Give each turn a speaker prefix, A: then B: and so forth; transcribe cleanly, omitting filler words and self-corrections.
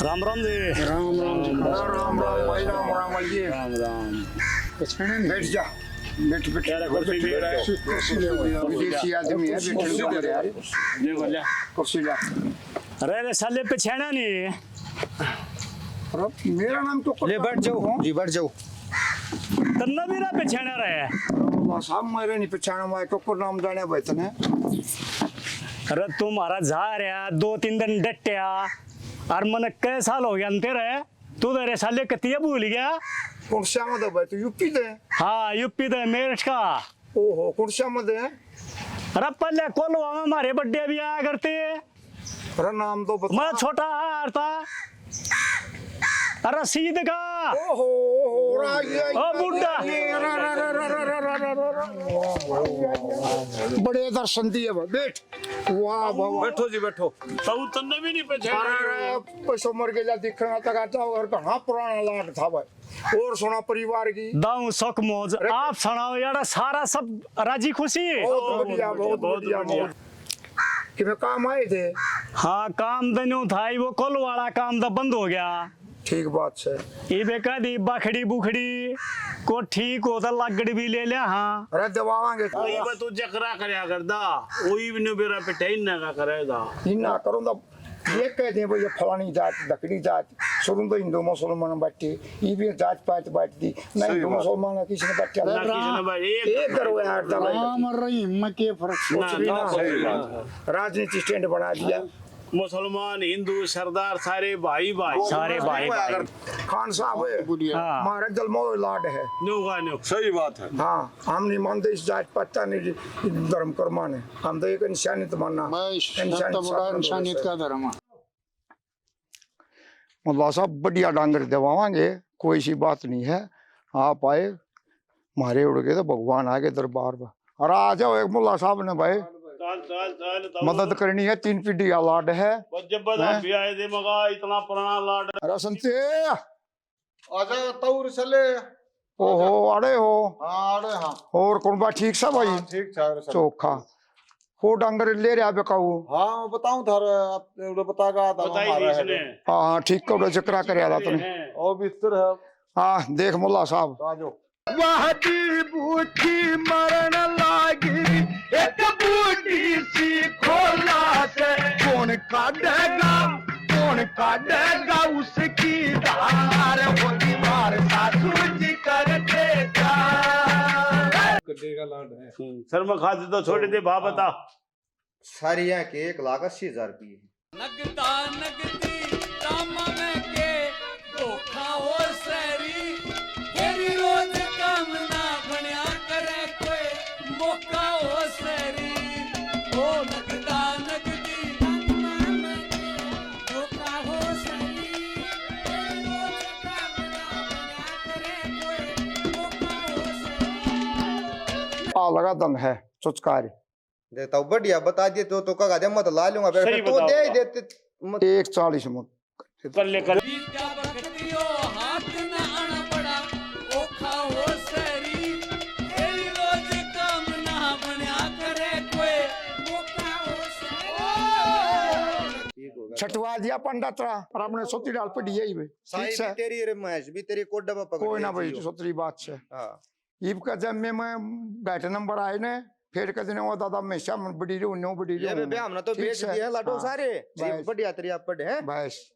A: राम राम जी।
B: राम राम
C: राम राम भाई, राम राम जी।
A: राम राम।
C: बैठ जा, बैठ बैठ कुर्सी ले, विदेशी आदमी है, बैठ यार,
A: देखो ले
C: कुर्सी ला।
A: अरे साले पछाना नहीं।
C: अरे मेरा नाम तो
B: ले बैठ जाओ जी, बैठ जाओ।
A: तन्ना भी ना पछाना रहे।
C: अल्लाह साहब मेरे नहीं पहचाना, मैं को नाम जाने भाई तने।
A: अरे तुम्हारा जा रहा 2-3 दिन डटिया और मन कई साल हो गया तेरे, तू तेरे साले कतिया भूल गया।
C: कौन सा मत भाई, तू यूपी दे?
A: हाँ यूपी दे मेरठ का।
C: ओहो, कौन सा मत है?
A: अरे पहले कोलवा में हमारे बर्थडे भी आया करते।
C: अरे नाम तो बता।
A: मैं छोटा हार था। अरे रसीद का।
C: ओहो
A: ओ बुड्ढा।
C: बड़े दर्शन दिए भाई, बैठ। वाह वाह,
B: बैठो जी, बैठो।
A: तू तन्ने भी नहीं पहचाना।
C: पैसों मर गया दिखना तक आता, और कहाँ पुराना लाट था भाई। और सुना परिवार की
A: दाऊ शौक मौज, आप सुनाओ यार, सारा सब राजी खुशी।
C: बहुत बढ़िया, बहुत बढ़िया। कि मैं काम आए थे?
A: हाँ काम दन्यू था, वो कल वाला काम तो बंद हो गया।
C: ठीक बात है।
A: ये बेका दी बखड़ी बुखड़ी को ठीक होता लगड़ भी ले लिया। हाँ
C: अरे दबावांगे
D: तू चकरा करया करदा ओई भी नो बेरा पे टाइन ना करेगा
C: इन्ना करूंगा। ये कहते हैं भैया फलानी जात दकड़ी जात, शुरू तो हिंदू मुसलमान बैठे, ये भी जात पात बैठती नहीं, हिंदू मुसलमान किसी ने बैठा
D: ना किसी ने भाई
C: एक करो यार,
B: राम और रहीम में के फर्क?
C: राजनीति स्टैंड बना दिया।
D: मुसलमान हिंदू सरदार सारे भाई भाई
A: सारे भाई भाई।
C: खान साहब है,
A: हाँ।
C: हमारा जलमो लाड है।
D: नो
B: सही बात है।
C: हाँ, हम नहीं मानते इस जात पता नहीं धर्म कर्मा ने, हम तो एक इंसानियत मानना।
B: इंसानियत का धर्म है।
C: मुल्ला साहब बढ़िया डांगर दबावांगे, कोई सी बात नहीं है। आप आए मारे उड़ गए तो भगवान आ गए दरबार पर। और आ जाओ, एक मुल्ला साहब ने भाई मदद करनी है, 3 पीढ़ी का लाड है।
D: जब भी आए थे मगा इतना पुराना लाड।
C: अरे संते
B: आजा तौर चले।
C: ओहो, अड़े हो।
B: हाँ अरे हाँ।
C: और कौन बा ठीक सा भाई?
B: ठीक ठाक
C: चोखा हो डांगर ले रहा बेकाऊ।
B: हाँ बताऊं थारे, आप बतागा
D: बताई थी इसने।
C: हाँ हाँ ठीक करो, चक्रा कर तूने।
B: और बिस्तर है।
C: हाँ देख मुल्ला साहब,
B: आजो।
C: वाहती बूटी मरण लागी, एक बूटी सी खोला से कौन काटेगा उसकी धार, वो दीवार सासू जी कर देगा।
B: गड्ढे का लाड है।
D: शर्म खाते तो छोड़ दे भा बता।
E: सारिया के 1,80,000 रुपये।
F: नगदा नगदी दामा में के धोखा हो सरी, तेरी रोज काम ना बनया करे कोई मौका हो सरी। ओ नगदा नगदी दामा में के धोखा हो सरी, तेरी रोज काम ना बनया करे कोई मौका हो सरी।
C: आ लगा दम है चुचकारी।
E: देता हूँ बढ़िया बता दिए तो कहा दे मत ला लूंगा फिर
D: सही
E: तो
D: बताओ।
E: दे देते
C: 140 में
D: कर ले कर।
F: बीता बखतियो हाथ ना आना पड़ा ओखा हो सरी, तेरी रोज काम ना बनया करे कोई मौका हो सरी।
E: ठीक होगा।
C: छटवा दिया पंडतरा और अपने सोती डाल पे दिया ही भाई।
E: साई
C: ठीक
E: भी
C: है,
E: तेरी रे महेश भी तेरी कोड डब्बा पकड़
C: कोई ना
E: लिया
C: भाई,
E: जियो।
C: सोतरी बात से
E: हाँ
C: ईब का जब मैं बैठे नंबर आए ने, फिर कहते वो दादा हमेशा बड़ी रे नो बड़ी
E: ये
C: रे
E: बे हमने तो
C: ठीक
E: बेच
C: है।
E: दिए हैं लाडो
C: हाँ,
E: सारे।
C: बस।
E: बढ़िया तेरी आप पढ़े हैं।
C: बस